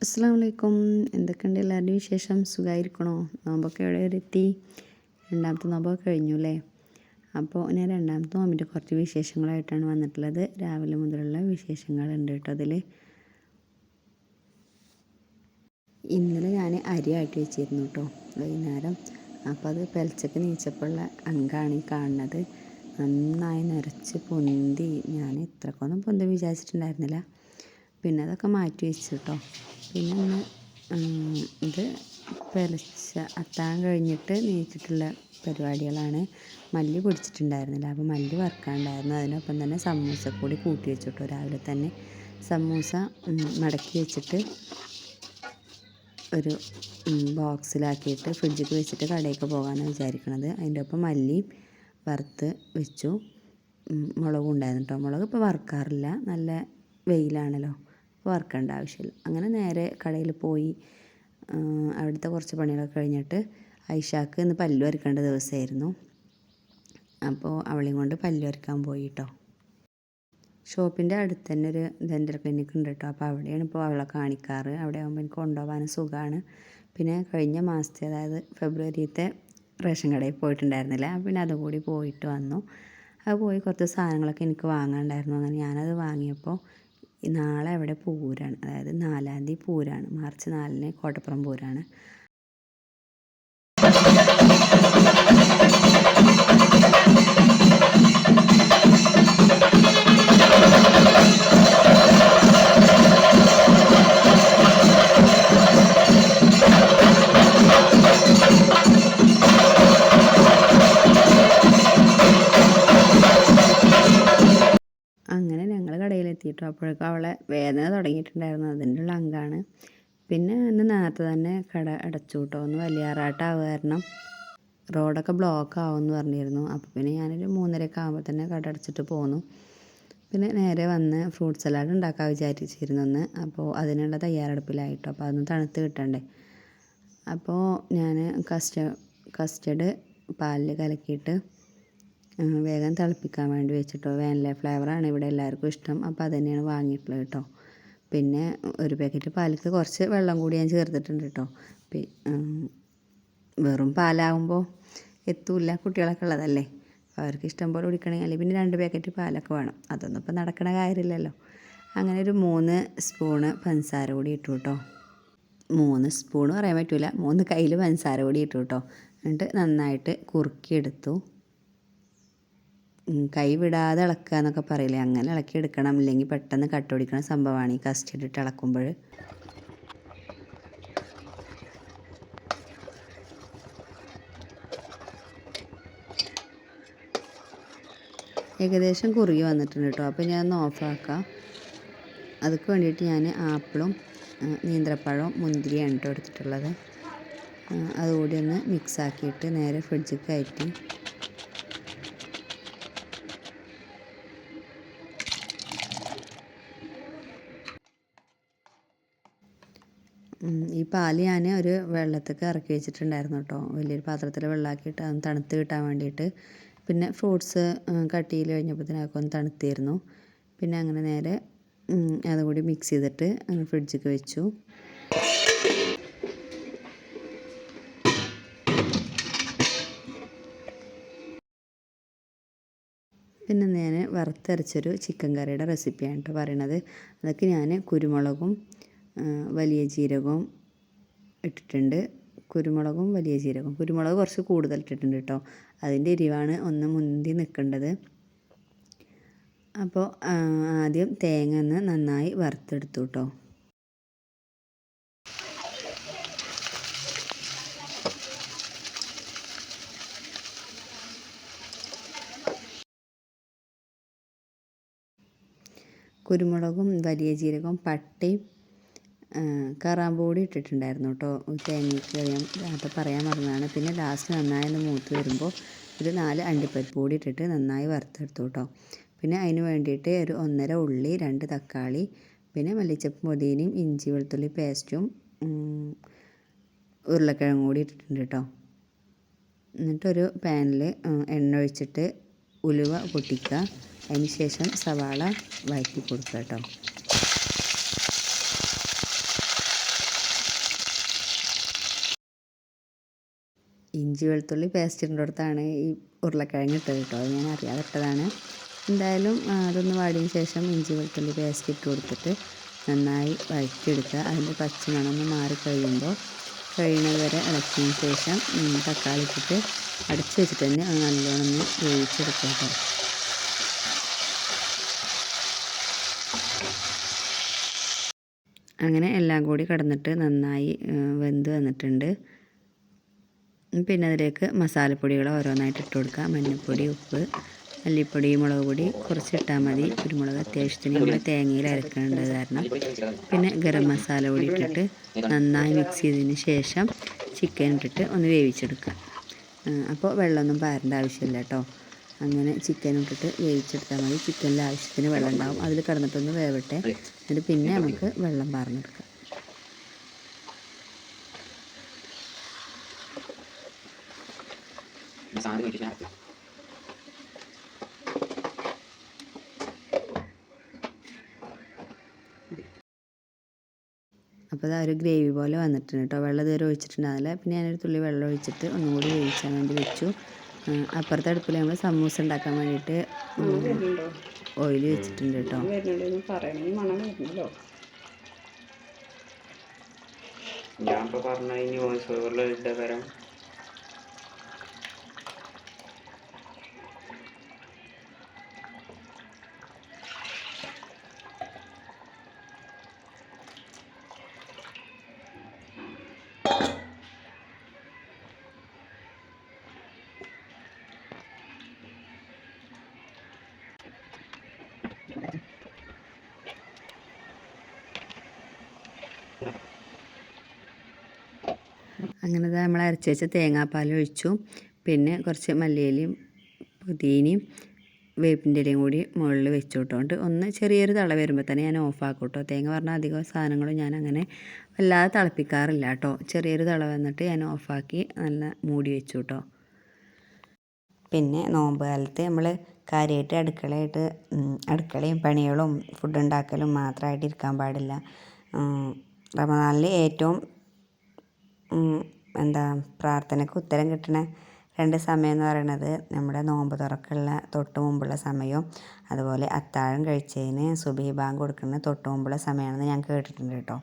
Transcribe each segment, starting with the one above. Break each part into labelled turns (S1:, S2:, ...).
S1: അസ്സലാമു അലൈക്കും. എന്തൊക്കെയുണ്ട് എല്ലാവരുടെയും വിശേഷം? സുഖമായിരിക്കണോ? നോമ്പൊക്കെ എവിടെ വരെ എത്തി? രണ്ടാമത്തെ നോമ്പൊക്കെ കഴിഞ്ഞു അല്ലേ? അപ്പോൾ ഞാൻ രണ്ടാമത്തെ നോമ്പിൻ്റെ കുറച്ച് വിശേഷങ്ങളായിട്ടാണ് വന്നിട്ടുള്ളത്. രാവിലെ മുതലുള്ള വിശേഷങ്ങളുണ്ട് കേട്ടോ അതിൽ. ഇന്നലെ ഞാൻ അരി ആട്ടി വെച്ചിരുന്നു കേട്ടോ വൈകുന്നേരം. അപ്പോൾ അത് പെലച്ചക്ക് നീച്ചപ്പോഴുള്ള അങ്കാണ് ഈ കാണുന്നത്. നന്നായി നിറച്ച് പൊന്തി. ഞാൻ ഇത്രക്കൊന്നും പൊന്തി വിചാരിച്ചിട്ടുണ്ടായിരുന്നില്ല. പിന്നെ അതൊക്കെ മാറ്റി വെച്ചു കേട്ടോ. പിന്നെ ഒന്ന് ഇത് പെലച്ച അത്താഴം കഴിഞ്ഞിട്ട് നീച്ചിട്ടുള്ള പരിപാടികളാണ്. മല്ലി പൊടിച്ചിട്ടുണ്ടായിരുന്നില്ല, അപ്പോൾ മല്ലി വറുക്കാനുണ്ടായിരുന്നു. അതിനൊപ്പം തന്നെ സമൂസ കൂടി കൂട്ടി വെച്ചു കേട്ടോ. രാവിലെ തന്നെ സമൂസ മടക്കി വെച്ചിട്ട് ഒരു ബോക്സിലാക്കിയിട്ട് ഫ്രിഡ്ജിൽ വെച്ചിട്ട് കടയിലേക്ക് പോകാമെന്ന് വിചാരിക്കണത്. അതിൻ്റെ ഒപ്പം മല്ലിയും വറുത്ത് വെച്ചു. മുളകും ഉണ്ടായിരുന്നു കേട്ടോ. മുളക് ഇപ്പോൾ വറുക്കാറില്ല, നല്ല വെയിലാണല്ലോ, അപ്പോൾ വറുക്കേണ്ട ആവശ്യമില്ല. അങ്ങനെ നേരെ കടയിൽ പോയി അവിടുത്തെ കുറച്ച് പണികളൊക്കെ കഴിഞ്ഞിട്ട് ഐഷാക്ക് ഇന്ന് പല്ല് വരയ്ക്കേണ്ട ദിവസമായിരുന്നു. അപ്പോൾ അവളെയും കൊണ്ട് പല്ല് വരയ്ക്കാൻ പോയി കേട്ടോ. ഷോപ്പിൻ്റെ അടുത്ത് തന്നെ ഒരു ഡെൻ്റൽ ക്ലിനിക്ക് ഉണ്ട് കേട്ടോ. അപ്പോൾ അവിടെയാണ് ഇപ്പോൾ അവളെ കാണിക്കാറ്. അവിടെ ആകുമ്പോൾ എനിക്ക് കൊണ്ടുപോകാനും സുഖമാണ്. പിന്നെ കഴിഞ്ഞ മാസത്തെ, അതായത് ഫെബ്രുവരിത്തെ റേഷൻ കടയിൽ പോയിട്ടുണ്ടായിരുന്നില്ല. പിന്നെ അതും കൂടി പോയിട്ട് വന്നു. അത് പോയി കുറച്ച് സാധനങ്ങളൊക്കെ എനിക്ക് വാങ്ങാനുണ്ടായിരുന്നു. അങ്ങനെ ഞാനത് വാങ്ങിയപ്പോൾ നാളെ അവിടെ പൂരാണ്, അതായത് 4-ാം തീയതി പൂരാണ്. മാർച്ച് 4-ന് കോട്ടപ്പുറം പൂരാണ്. അങ്ങനെ ഞങ്ങൾ കടയിലെത്തിയിട്ടു. അപ്പോഴേക്കും അവളെ വേദന തുടങ്ങിയിട്ടുണ്ടായിരുന്നു. അതിൻ്റെ ഉള്ള അങ്കാണ്. പിന്നെ ഇന്ന് നേരത്തെ തന്നെ കട അടച്ചു കേട്ടോ. ഒന്ന് വലിയ ആറാട്ടാവുക കാരണം റോഡൊക്കെ ബ്ലോക്ക് ആവുമെന്ന് പറഞ്ഞിരുന്നു. അപ്പോൾ പിന്നെ ഞാനൊരു 3:30 ആകുമ്പോൾ തന്നെ കട അടച്ചിട്ട് പോന്നു. പിന്നെ നേരെ വന്ന് ഫ്രൂട്ട് സലാഡ് ഉണ്ടാക്കാൻ വിചാരിച്ചിരുന്നു ഒന്ന്. അപ്പോൾ അതിനുള്ള തയ്യാറെടുപ്പിലായിട്ടോ. അപ്പോൾ അതൊന്ന് തണുത്ത് കിട്ടണ്ടേ. അപ്പോൾ ഞാൻ കസ്റ്റഡ് പാലിൽ കലക്കിയിട്ട് വേഗം തിളപ്പിക്കാൻ വേണ്ടി വെച്ചിട്ടോ. വാനില ഫ്ലേവറാണ് ഇവിടെ എല്ലാവർക്കും ഇഷ്ടം. അപ്പോൾ അത് തന്നെയാണ് വാങ്ങിയിട്ടുള്ളത് കേട്ടോ. പിന്നെ ഒരു പാക്കറ്റ് പാലിക്ക് കുറച്ച് വെള്ളം കൂടി ഞാൻ ചേർത്തിട്ടുണ്ട് കേട്ടോ. വെറും പാലാകുമ്പോൾ എത്തൂല്ല, കുട്ടികളൊക്കെ ഉള്ളതല്ലേ. അപ്പോൾ അവർക്ക് ഇഷ്ടം പോലെ കുടിക്കണമെങ്കിൽ അല്ലെങ്കിൽ പിന്നെ 2 പാക്കറ്റ് പാലൊക്കെ വേണം. അതൊന്നും ഇപ്പോൾ നടക്കണ കാര്യമില്ലല്ലോ. അങ്ങനെ ഒരു 3 സ്പൂണ് പഞ്ചസാര കൂടി ഇട്ടു കേട്ടോ. 3 സ്പൂണ് പറയാൻ പറ്റില്ല, 3 കയ്യിൽ പഞ്ചസാര കൂടി ഇട്ടു കേട്ടോ. എന്നിട്ട് നന്നായിട്ട് കുറുക്കിയെടുത്തു. കൈ വിടാതെ ഇളക്കുക എന്നൊക്കെ പറയില്ലേ, അങ്ങനെ ഇളക്കി എടുക്കണം. ഇല്ലെങ്കിൽ പെട്ടെന്ന് കട്ടൊടിക്കണ സംഭവമാണ് ഈ കസ്റ്റർഡ് ഇട്ട് ഇളക്കുമ്പോൾ. ഏകദേശം കുറുകി വന്നിട്ടുണ്ട് കേട്ടോ. അപ്പോൾ ഞാൻ ഒന്ന് ഓഫാക്കാം. അതൊക്കെ വേണ്ടിയിട്ട് ഞാൻ ആപ്പിളും നീന്ത്രപ്പഴവും മുന്തിരിയാണ് കേട്ടോ എടുത്തിട്ടുള്ളത്. അതുകൂടി ഒന്ന് മിക്സാക്കിയിട്ട് നേരെ ഫ്രിഡ്ജിൽ കയറ്റി ഈ പാല് ഞാൻ ഒരു വെള്ളത്തേക്ക് ഇറക്കി വെച്ചിട്ടുണ്ടായിരുന്നു കേട്ടോ. വലിയൊരു പാത്രത്തിൽ വെള്ളമാക്കിയിട്ട് അതൊന്ന് തണുത്ത് കിട്ടാൻ വേണ്ടിയിട്ട്. പിന്നെ ഫ്രൂട്ട്സ് കട്ട് ചെയ്ത് കഴിഞ്ഞപ്പോഴത്തേനൊക്കെ ഒന്ന് തണുത്തിരുന്നു. പിന്നെ അങ്ങനെ നേരെ അതുകൂടി മിക്സ് ചെയ്തിട്ട് ഫ്രിഡ്ജിൽ വെച്ചു. പിന്നെ ഞാൻ വറുത്തരച്ചൊരു ചിക്കൻ കറിയുടെ റെസിപ്പിയാണ് കേട്ടോ പറയണത്. അതൊക്കെ ഞാൻ കുരുമുളകും വലിയ ജീരകവും ഇട്ടിട്ടുണ്ട്. കുരുമുളകും വലിയ ജീരകവും, കുരുമുളക് കുറച്ച് കൂടുതൽ ഇട്ടിട്ടുണ്ട് കേട്ടോ. അതിൻ്റെ എരിവാണ് ഒന്ന് മുന്തി നിൽക്കേണ്ടത്. അപ്പോൾ ആദ്യം തേങ്ങ ഒന്ന് നന്നായി വറുത്തെടുത്തു കേട്ടോ. കുരുമുളകും വലിയ ജീരകവും പട്ടയും കറാമ്പൂടി ഇട്ടിട്ടുണ്ടായിരുന്നു കേട്ടോ. തേങ്ങയ്ക്ക് നേരത്തെ പറയാൻ മറന്നതാണ്. പിന്നെ ലാസ്റ്റ് നന്നായി ഒന്ന് മൂത്ത് വരുമ്പോൾ ഒരു 4 അണ്ടിപ്പരിപ്പ് കൂടി ഇട്ടിട്ട് നന്നായി വറുത്തെടുത്തു കേട്ടോ. പിന്നെ അതിന് വേണ്ടിയിട്ട് ഒരു 1.5 ഉള്ളി, 2 തക്കാളി, പിന്നെ മല്ലിച്ചപ്പ്, പുതിനയും ഇഞ്ചി വെളുത്തുള്ളി പേസ്റ്റും ഉരുളക്കിഴങ്ങും കൂടി ഇട്ടിട്ടുണ്ട് കേട്ടോ. എന്നിട്ടൊരു പാനിൽ എണ്ണ ഒഴിച്ചിട്ട് ഉലുവ പൊട്ടിക്കുക. അതിന് ശേഷം സവാള വഴറ്റി കൊടുക്കുക കേട്ടോ. ഇഞ്ചി വെളുത്തുള്ളി പേസ്റ്റ് ഇടുന്നിടത്താണ് ഈ ഉരുളക്കിഴങ്ങ് ഇട്ടത് കേട്ടോ. അത് ഞാൻ അറിയാതെ ഇട്ടതാണ്. എന്തായാലും അതൊന്ന് വാടിയതിന് ശേഷം ഇഞ്ചി വെളുത്തുള്ളി പേസ്റ്റ് ഇട്ട് കൊടുത്തിട്ട് നന്നായി വഴറ്റിയെടുക്കുക. അതിൻ്റെ പച്ചമണമൊന്ന് മാറി കഴിയുമ്പോൾ കഴിയുന്നത് വരെ ഇളക്കിയതിന് ശേഷം തക്കാളി ഇട്ടിട്ട് അടച്ച് വെച്ചിട്ട് തന്നെ അത് നല്ലോണം ഒന്ന് വേവിച്ചെടുക്കുക കേട്ടോ. അങ്ങനെ എല്ലാം കൂടി കിടന്നിട്ട് നന്നായി വെന്ത് വന്നിട്ടുണ്ട്. പിന്നെ അതിലേക്ക് മസാലപ്പൊടികൾ ഓരോന്നായിട്ട് ഇട്ട് കൊടുക്കുക. മഞ്ഞൾപ്പൊടി, ഉപ്പ്, മല്ലിപ്പൊടി, മുളക് പൊടി കുറച്ച് ഇട്ടാൽ മതി. കുരുമുളക് അത്യാവശ്യത്തിന് നമ്മൾ തേങ്ങയിൽ അരക്കേണ്ടത് കാരണം. പിന്നെ ഗരം മസാല കൂടി ഇട്ടിട്ട് നന്നായി മിക്സ് ചെയ്തതിന് ശേഷം ചിക്കൻ ഇട്ടിട്ട് ഒന്ന് വേവിച്ചെടുക്കുക. അപ്പോൾ വെള്ളമൊന്നും പാരേണ്ട ആവശ്യമില്ല കേട്ടോ. അങ്ങനെ ചിക്കൻ ഇട്ടിട്ട് വേവിച്ചെടുത്താൽ മതി. ചിക്കനിൽ ആവശ്യത്തിന് വെള്ളം ഉണ്ടാവും. അതിൽ കിടന്നിട്ടൊന്ന് വേവട്ടെ. എന്നിട്ട് പിന്നെ നമുക്ക് വെള്ളം പാർന്നെടുക്കാം. അപ്പോൾ അത് ഒരു ഗ്രേവി പോലെ വന്നിട്ടുണ്ട് കേട്ടോ. വെള്ളം ഇതുവരെ ഒഴിച്ചിട്ടുണ്ടാവില്ല. പിന്നെ ഞാനൊരു തുള്ളി വെള്ളം ഒഴിച്ചിട്ട് ഒന്നും കൂടി വേവിച്ചാൻ വേണ്ടി വെച്ചു. അപ്പുറത്തെ അടുപ്പിൽ നമ്മൾ സമൂസ ഉണ്ടാക്കാൻ വേണ്ടിയിട്ട് ഓയിൽ വെച്ചിട്ടുണ്ട് കേട്ടോ.
S2: ഞാൻ ഇപ്പോൾ പറഞ്ഞ ഇനി വോയിസ് ഓവറിൽ ഇട്ട തരം.
S1: അങ്ങനെ നമ്മൾ അരച്ച് വെച്ച തേങ്ങാപ്പാൽ ഒഴിച്ചു. പിന്നെ കുറച്ച് മല്ലിയിലയും പുതിനയും വേപ്പിൻ്റെ ഇലയും കൂടി മുകളിൽ വെച്ചു കേട്ടോ. ഒന്ന് ചെറിയൊരു തിള വരുമ്പോൾ തന്നെ ഞാൻ ഓഫാക്കും കേട്ടോ. തേങ്ങ പറഞ്ഞാൽ അധികം സാധനങ്ങളും ഞാൻ അങ്ങനെ വല്ലാതെ തിളപ്പിക്കാറില്ല കേട്ടോ. ചെറിയൊരു തിള വന്നിട്ട് ഞാൻ ഓഫാക്കി നല്ല മൂടി വെച്ചു കേട്ടോ. പിന്നെ നോമ്പ് കാലത്ത് നമ്മൾ കാര്യമായിട്ട് അടുക്കളയും പണികളും ഫുഡ് ഉണ്ടാക്കലും മാത്രമായിട്ട് ഇരിക്കാൻ പാടില്ല. റമദാനിൽ ഏറ്റവും പ്രാർത്ഥനയ്ക്ക് ഉത്തരം കിട്ടുന്ന 2 സമയം എന്ന് പറയുന്നത് നമ്മുടെ നോമ്പ് തുറക്കുള്ള തൊട്ട് മുമ്പുള്ള സമയവും അതുപോലെ അത്താഴം കഴിച്ചതിന് സുബഹി ബാങ്ക് കൊടുക്കുന്ന തൊട്ട് മുമ്പുള്ള സമയമാണെന്ന് ഞാൻ കേട്ടിട്ടുണ്ട് കേട്ടോ.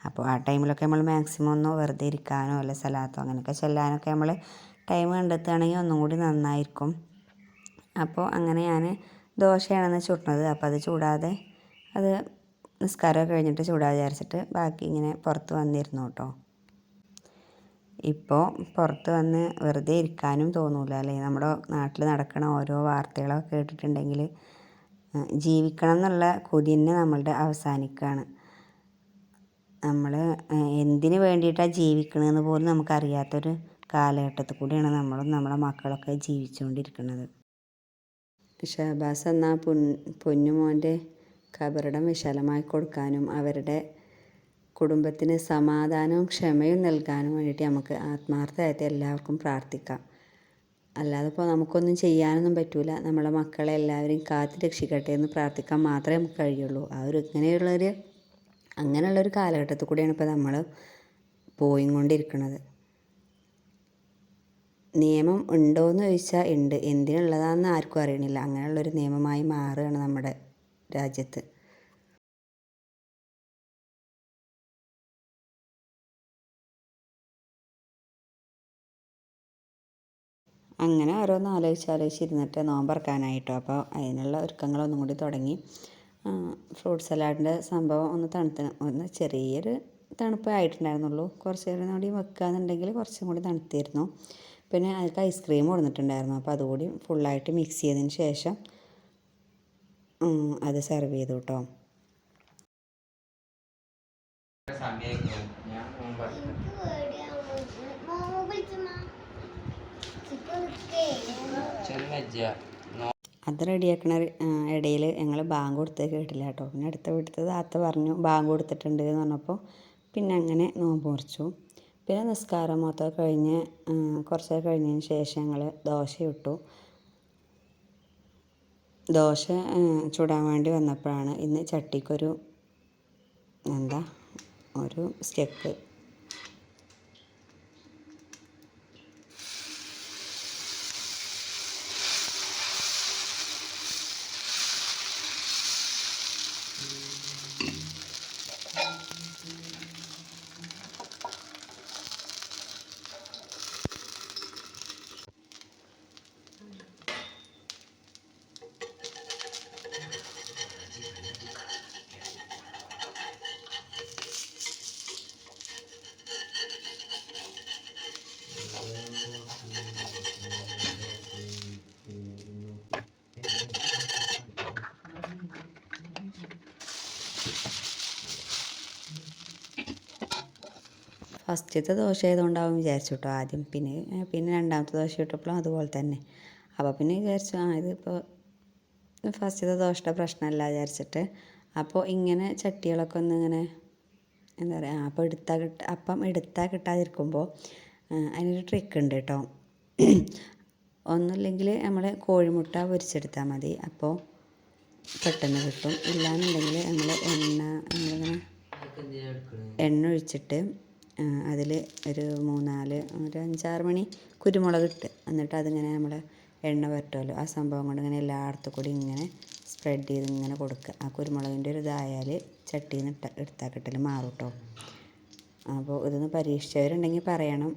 S1: അപ്പോൾ ആ ടൈമിലൊക്കെ നമ്മൾ മാക്സിമം ഒന്ന് വെറുതെ ഇരിക്കാനോ അല്ലെ സലാത്തോ അങ്ങനെയൊക്കെ ചെല്ലാനൊക്കെ നമ്മൾ ടൈം കണ്ടെത്തുകയാണെങ്കിൽ ഒന്നും കൂടി നന്നായിരിക്കും. അപ്പോൾ അങ്ങനെ ഞാൻ ദോശയാണെന്ന് ചുട്ടത്. അപ്പോൾ അത് ചൂടാതെ അത് നിസ്കാരമൊക്കെ കഴിഞ്ഞിട്ട് ചൂടാതെ വിചാരിച്ചിട്ട് ബാക്കി ഇങ്ങനെ പുറത്ത് വന്നിരുന്നു കേട്ടോ. ഇപ്പോൾ പുറത്ത് വന്ന് വെറുതെ ഇരിക്കാനും തോന്നില്ല അല്ലേ. നമ്മുടെ നാട്ടിൽ നടക്കുന്ന ഓരോ വാർത്തകളൊക്കെ കേട്ടിട്ടുണ്ടെങ്കിൽ ജീവിക്കണം എന്നുള്ള കൊതി തന്നെ നമ്മളുടെ അവസാനിക്കുകയാണ്. നമ്മൾ എന്തിനു വേണ്ടിയിട്ടാണ് ജീവിക്കണമെന്ന് പോലും നമുക്കറിയാത്തൊരു കാലഘട്ടത്തിൽ കൂടിയാണ് നമ്മളും നമ്മളെ മക്കളൊക്കെ ജീവിച്ചുകൊണ്ടിരിക്കുന്നത്. ഷഹബാസ് എന്ന പൊന്നുമോൻ്റെ ഖബറിടം വിശാലമായി കൊടുക്കാനും അവരുടെ കുടുംബത്തിന് സമാധാനവും ക്ഷമയും നൽകാനും വേണ്ടിയിട്ട് നമുക്ക് ആത്മാർത്ഥമായിട്ട് എല്ലാവർക്കും പ്രാർത്ഥിക്കാം. അല്ലാതെ ഇപ്പോൾ നമുക്കൊന്നും ചെയ്യാനൊന്നും പറ്റില്ല. നമ്മളെ മക്കളെ എല്ലാവരെയും കാത്ത് രക്ഷിക്കട്ടെ എന്ന് പ്രാർത്ഥിക്കാൻ മാത്രമേ നമുക്ക് കഴിയുള്ളൂ. അങ്ങനെയുള്ളൊരു കാലഘട്ടത്തിൽ കൂടിയാണ് ഇപ്പോൾ നമ്മൾ പോയിക്കൊണ്ടിരിക്കുന്നത്. നിയമം ഉണ്ടോയെന്ന് ചോദിച്ചാൽ ഉണ്ട്. എന്തിനുള്ളതാണെന്ന് ആർക്കും അറിയണില്ല. അങ്ങനെയുള്ളൊരു നിയമമായി മാറുകയാണ് നമ്മുടെ രാജ്യത്ത്. അങ്ങനെ ഓരോന്ന് ആലോചിച്ചിരുന്നിട്ട് നോമ്പറക്കാനായിട്ടോ. അപ്പോൾ അതിനുള്ള ഒരുക്കങ്ങളൊന്നും കൂടി തുടങ്ങി. ഫ്രൂട്ട് സലാഡിൻ്റെ സംഭവം ഒന്ന് ചെറിയൊരു തണുപ്പേ ആയിട്ടുണ്ടായിരുന്നുള്ളൂ. കുറച്ച് നേരം കൂടി വെക്കുകയെന്നുണ്ടെങ്കിൽ കുറച്ചും കൂടി തണുത്തിരുന്നു. പിന്നെ അതിലേക്ക് ഐസ്ക്രീം കൊടുത്തിട്ടുണ്ടായിരുന്നു. അപ്പോൾ അതുകൂടി ഫുള്ളായിട്ട് മിക്സ് ചെയ്തതിന് ശേഷം അത് സെർവ് ചെയ്തു കേട്ടോ. അത് റെഡിയാക്കണ ഇടയിൽ ഞങ്ങൾ ബാങ്ക് കൊടുത്തത് കേട്ടില്ല കേട്ടോ. പിന്നെ അടുത്ത വീട്ടിലത്തെ താത്ത പറഞ്ഞു ബാങ്ക് കൊടുത്തിട്ടുണ്ട് എന്ന് പറഞ്ഞപ്പോൾ പിന്നെ അങ്ങനെ നോമ്പ് മുറിച്ചു. പിന്നെ നിസ്കാരം മൊത്തം കഴിഞ്ഞ് കുറച്ച് കഴിഞ്ഞതിന് ശേഷം ഞങ്ങൾ ദോശ ഇട്ടു. ദോശ ചുടാൻ വേണ്ടി വന്നപ്പോഴാണ് ഇന്ന് ചട്ടിക്കൊരു സ്റ്റെക്ക് ഫസ്റ്റത്തെ ദോശ ആയതുകൊണ്ടാവും വിചാരിച്ചു കേട്ടോ ആദ്യം. പിന്നെ രണ്ടാമത്തെ ദോശ ഇട്ടപ്പോഴും അതുപോലെ തന്നെ. അപ്പോൾ പിന്നെ വിചാരിച്ചു ഇതിപ്പോൾ ഫസ്റ്റത്തെ ദോശയുടെ പ്രശ്നമല്ല വിചാരിച്ചിട്ട്. അപ്പോൾ ഇങ്ങനെ ചട്ടികളൊക്കെ ഒന്നിങ്ങനെ എന്താ പറയുക, അപ്പം എടുത്താൽ കിട്ടാതിരിക്കുമ്പോൾ അതിനൊരു ട്രിക്ക് ഉണ്ട് കേട്ടോ. ഒന്നുമില്ലെങ്കിൽ നമ്മൾ കോഴിമുട്ട പൊരിച്ചെടുത്താൽ മതി, അപ്പോൾ പെട്ടെന്ന് കിട്ടും. ഇല്ലയെന്നുണ്ടെങ്കിൽ നമ്മളിങ്ങനെ എണ്ണ ഒഴിച്ചിട്ട് അതിൽ ഒരു 5-6 മണി കുരുമുളക് ഇട്ട്, എന്നിട്ട് അതിങ്ങനെ നമ്മൾ എണ്ണ പറ്റുമല്ലോ, ആ സംഭവം കൊണ്ട് ഇങ്ങനെ എല്ലായിടത്തും കൂടി ഇങ്ങനെ സ്പ്രെഡ് ചെയ്ത് ഇങ്ങനെ കൊടുക്കുക. ആ കുരുമുളകിൻ്റെ ഒരു ഇതായാൽ ചട്ടിയിൽ നിന്ന് എടുത്താൽ കിട്ടൽ മാറും കേട്ടോ. അപ്പോൾ ഇതൊന്ന് പരീക്ഷിച്ചവരുണ്ടെങ്കിൽ പറയണം.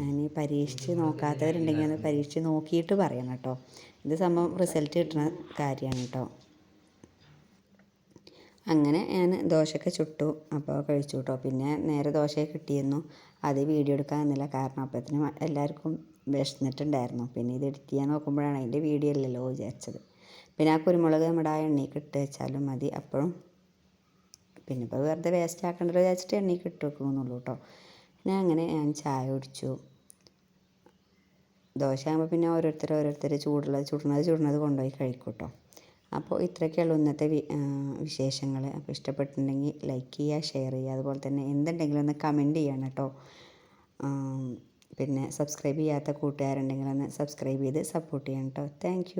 S1: ഇനി പരീക്ഷിച്ച് നോക്കാത്തവരുണ്ടെങ്കിൽ അത് പരീക്ഷിച്ച് നോക്കിയിട്ട് പറയണം കേട്ടോ. ഇത് സംഭവം റിസൾട്ട് കിട്ടുന്ന കാര്യമാണ് കേട്ടോ. അങ്ങനെ ഞാൻ ദോശയൊക്കെ ചുട്ടു, അപ്പോൾ കഴിച്ചു കേട്ടോ. പിന്നെ നേരെ ദോശയൊക്കെ കിട്ടിയിരുന്നു, അത് വീഡിയോ എടുക്കാൻ നിന്നില്ല, കാരണം അപ്പോഴത്തേനും എല്ലാവർക്കും വിശന്നിട്ടുണ്ടായിരുന്നു. പിന്നെ ഇത് എഡിറ്റ് ചെയ്യാൻ നോക്കുമ്പോഴാണ് അതിൻ്റെ വീഡിയോ അല്ലല്ലോ വിചാരിച്ചത്. പിന്നെ ആ കുരുമുളക് നമ്മുടെ ആ എണ്ണയ്ക്ക് ഇട്ട് വെച്ചാലും മതി. അപ്പോഴും പിന്നെ ഇപ്പോൾ വെറുതെ വേസ്റ്റ് ആക്കണ്ടല്ലോ വിചാരിച്ചിട്ട് എണ്ണയ്ക്ക് ഇട്ട് വെക്കുന്നുള്ളൂ കേട്ടോ. പിന്നെ അങ്ങനെ ഞാൻ ചായ കുടിച്ചു. ദോശ ആകുമ്പോൾ പിന്നെ ഓരോരുത്തർ ചുടുന്നത് കൊണ്ടുപോയി കഴിക്കും കേട്ടോ. അപ്പോൾ ഇത്രയൊക്കെയുള്ളൂ ഇന്നത്തെ വിശേഷങ്ങൾ. അപ്പോൾ ഇഷ്ടപ്പെട്ടിട്ടുണ്ടെങ്കിൽ ലൈക്ക് ചെയ്യുക, ഷെയർ ചെയ്യുക, അതുപോലെ തന്നെ എന്തുണ്ടെങ്കിലും ഒന്ന് കമൻറ്റ് ചെയ്യണം കേട്ടോ. പിന്നെ സബ്സ്ക്രൈബ് ചെയ്യാത്ത കൂട്ടുകാരുണ്ടെങ്കിൽ ഒന്ന് സബ്സ്ക്രൈബ് ചെയ്ത് സപ്പോർട്ട് ചെയ്യണം കേട്ടോ. താങ്ക്